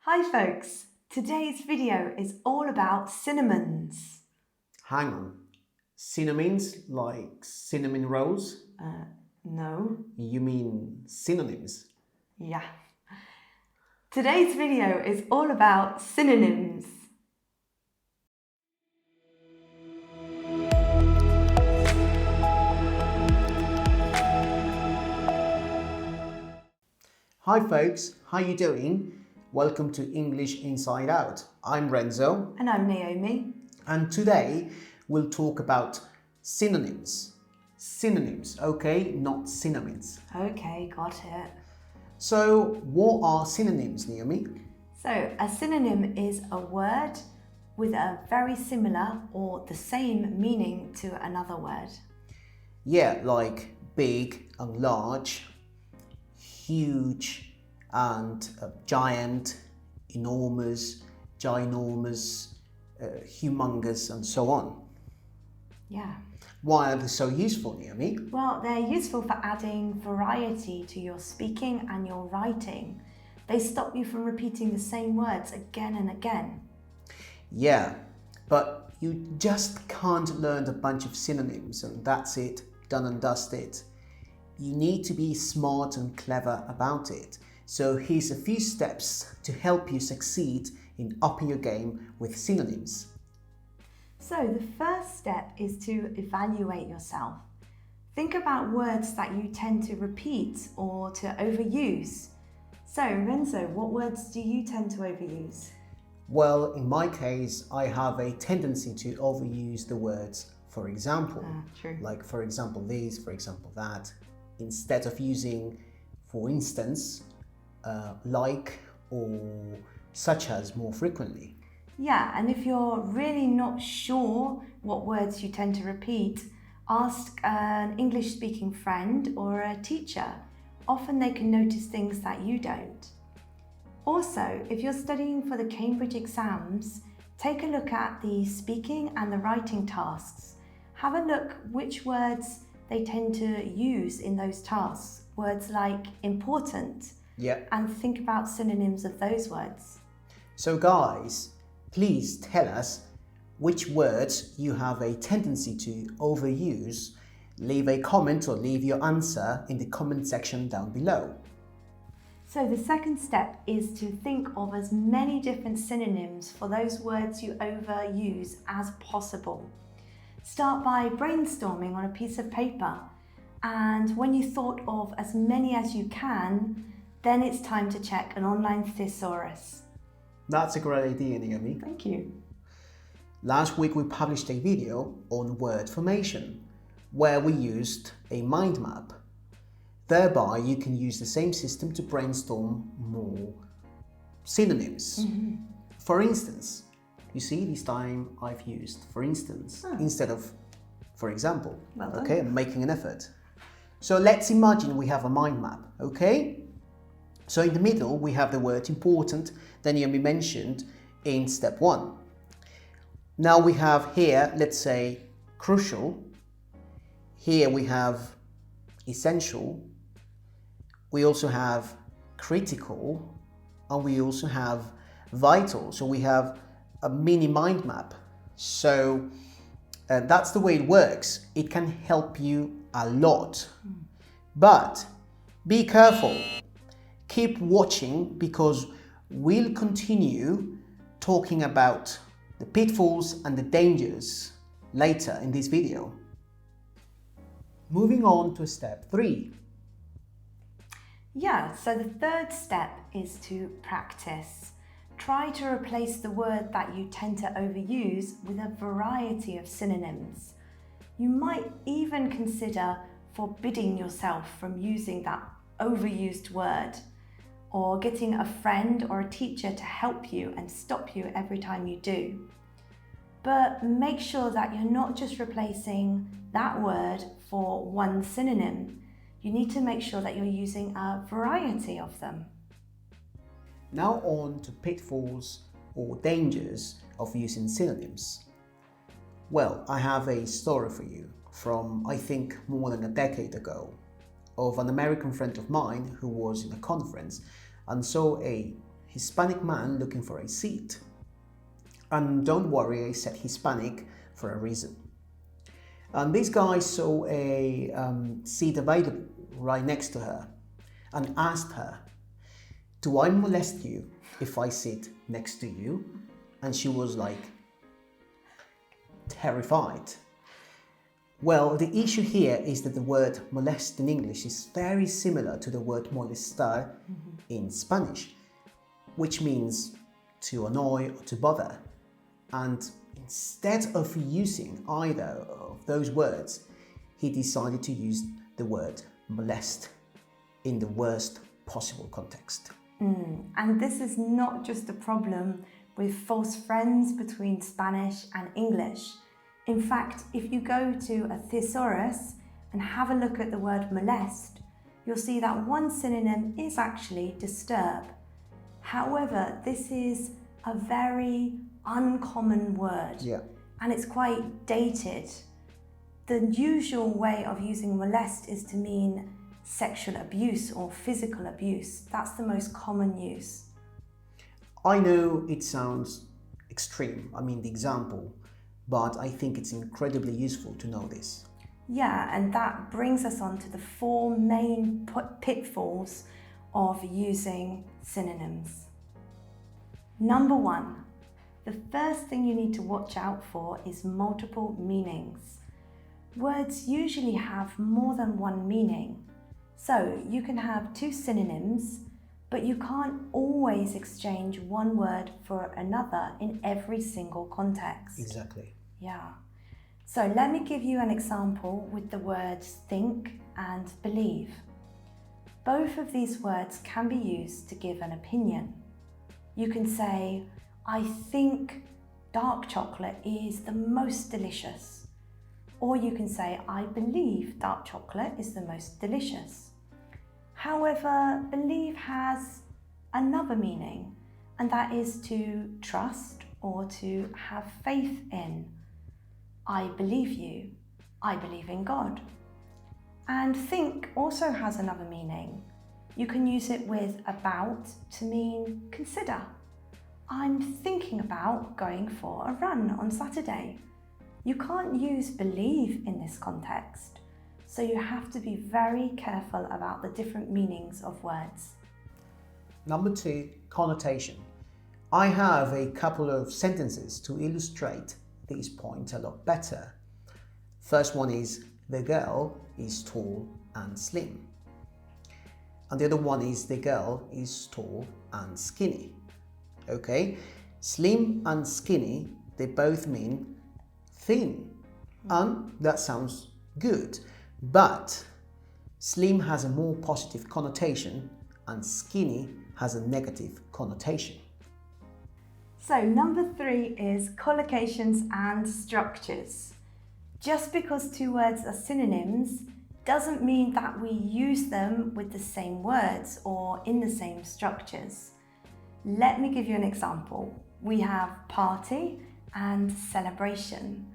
Hi folks, today's video is all about synonyms. Hang on. Synonyms like cinnamon rolls? No. You mean synonyms? Yeah. Today's video is all about synonyms. Hi folks, how you doing? Welcome to English Inside Out. I'm Renzo. And I'm Naomi. And today we'll talk about synonyms. Synonyms, okay? Not synonyms. Okay, got it. So, what are synonyms, Naomi? So, a synonym is a word with a very similar or the same meaning to another word. Yeah, like big and large, huge and giant, enormous, ginormous, humongous, and so on. Yeah. Why are they so useful, Naomi? Well, they're useful for adding variety to your speaking and your writing. They stop you from repeating the same words again and again. Yeah, but you just can't learn a bunch of synonyms and that's it, done and dusted. You need to be smart and clever about it. So here's a few steps to help you succeed in upping your game with synonyms. So the first step is to evaluate yourself. Think about words that you tend to repeat or to overuse. So Renzo, what words do you tend to overuse? Well, in my case, I have a tendency to overuse the words for example. True. Like for example this, for example that, instead of using for instance, like or such as more frequently. Yeah, and if you're really not sure what words you tend to repeat, ask an English-speaking friend or a teacher. Often they can notice things that you don't. Also, if you're studying for the Cambridge exams, take a look at the speaking and the writing tasks. Have a look which words they tend to use in those tasks. Words like important. Yeah. And think about synonyms of those words. So guys, please tell us which words you have a tendency to overuse. Leave a comment or leave your answer in the comment section down below. So the second step is to think of as many different synonyms for those words you overuse as possible. Start by brainstorming on a piece of paper, and when you thought of as many as you can, then it's time to check an online thesaurus. That's a great idea, Naomi. Thank you. Last week we published a video on word formation where we used a mind map. Thereby you can use the same system to brainstorm more synonyms. For instance, you see this time I've used for instance instead of for example. Well done. Okay, I'm making an effort. So let's imagine we have a mind map, okay? So in the middle we have the word important that Naomi mentioned in step 1. Now we have here, let's say, crucial. Here we have essential. We also have critical. And we also have vital. So we have a mini mind map. So that's the way it works. It can help you a lot. But be careful. Keep watching because we'll continue talking about the pitfalls and the dangers later in this video. Moving on to step 3. Yeah, so the third step is to practice. Try to replace the word that you tend to overuse with a variety of synonyms. You might even consider forbidding yourself from using that overused word, or getting a friend or a teacher to help you and stop you every time you do. But make sure that you're not just replacing that word for one synonym. You need to make sure that you're using a variety of them. Now on to pitfalls or dangers of using synonyms. Well, I have a story for you from I think more than a decade ago of an American friend of mine who was in a conference and saw a Hispanic man looking for a seat. And don't worry, I said Hispanic for a reason. And this guy saw a seat available right next to her and asked her, "Do I molest you if I sit next to you?" And she was like terrified. Well, the issue here is that the word molest in English is very similar to the word molestar in Spanish, which means to annoy or to bother. And instead of using either of those words, he decided to use the word molest in the worst possible context. And this is not just a problem with false friends between Spanish and English. In fact, if you go to a thesaurus and have a look at the word molest, you'll see that one synonym is actually disturb. However, this is a very uncommon word, and it's quite dated. The usual way of using molest is to mean sexual abuse or physical abuse. That's the most common use. I know it sounds extreme, the example, but I think it's incredibly useful to know this. Yeah, and that brings us on to the 4 main pitfalls of using synonyms. Number 1, the first thing you need to watch out for is multiple meanings. Words usually have more than one meaning. So you can have 2 synonyms, but you can't always exchange one word for another in every single context. Exactly. Yeah. So let me give you an example with the words think and believe. Both of these words can be used to give an opinion. You can say, "I think dark chocolate is the most delicious." Or you can say, "I believe dark chocolate is the most delicious." However, believe has another meaning, and that is to trust or to have faith in. "I believe you. I believe in God." And think also has another meaning. You can use it with about to mean consider. "I'm thinking about going for a run on Saturday." You can't use believe in this context, so you have to be very careful about the different meanings of words. Number 2, connotation. I have a couple of sentences to illustrate this point a lot better. First one is, the girl is tall and slim. And the other one is, the girl is tall and skinny. Okay, slim and skinny, they both mean thin. And that sounds good. But slim has a more positive connotation and skinny has a negative connotation. So number 3 is collocations and structures. Just because 2 words are synonyms doesn't mean that we use them with the same words or in the same structures. Let me give you an example. We have party and celebration,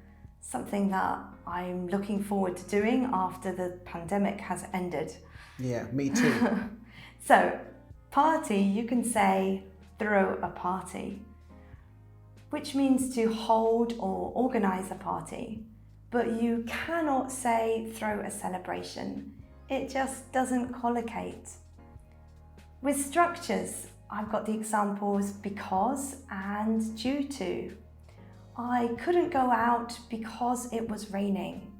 something that I'm looking forward to doing after the pandemic has ended. Yeah, me too. So, party, you can say throw a party, which means to hold or organize a party. But you cannot say throw a celebration. It just doesn't collocate. With structures, I've got the examples because and due to. I couldn't go out because it was raining.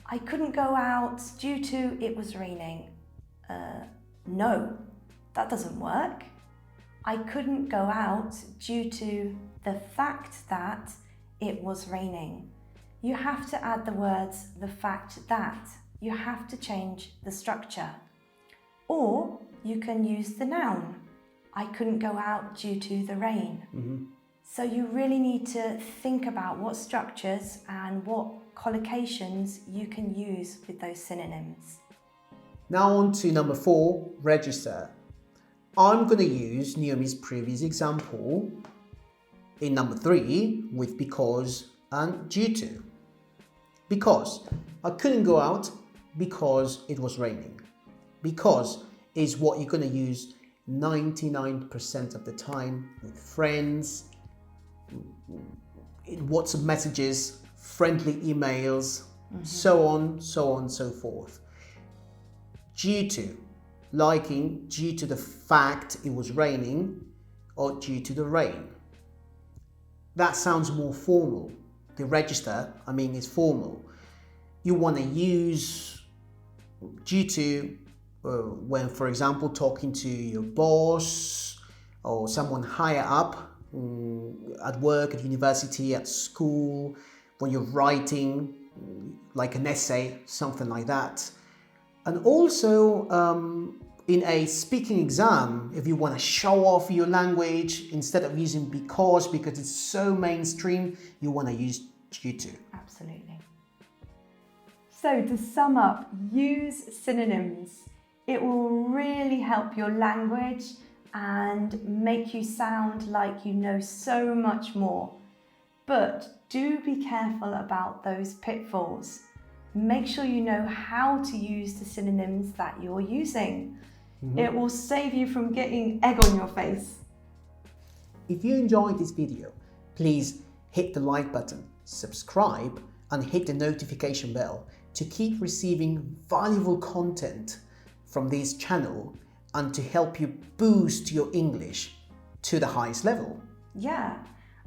I couldn't go out due to it was raining. No, that doesn't work. I couldn't go out due to the fact that it was raining. You have to add the words the fact that. You have to change the structure. Or you can use the noun. I couldn't go out due to the rain. So you really need to think about what structures and what collocations you can use with those synonyms. Now on to number 4, register. I'm going to use Naomi's previous example in number 3 with because and due to. Because I couldn't go out because it was raining. Because is what you're going to use 99% of the time with friends, in WhatsApp messages, friendly emails, so on, so forth. Due to, liking, due to the fact it was raining, or due to the rain. That sounds more formal. The register, is formal. You want to use due to when, for example, talking to your boss or someone higher up at work, at university, at school, when you're writing like an essay, something like that. And also in a speaking exam, if you want to show off your language, instead of using because it's so mainstream, you want to use due to. Absolutely. So to sum up, use synonyms. It will really help your language and make you sound like you know so much more. But do be careful about those pitfalls. Make sure you know how to use the synonyms that you're using. It will save you from getting egg on your face. If you enjoyed this video, please hit the like button, subscribe, and hit the notification bell to keep receiving valuable content from this channel and to help you boost your English to the highest level. Yeah,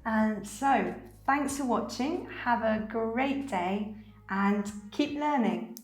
and so thanks for watching. Have a great day and keep learning.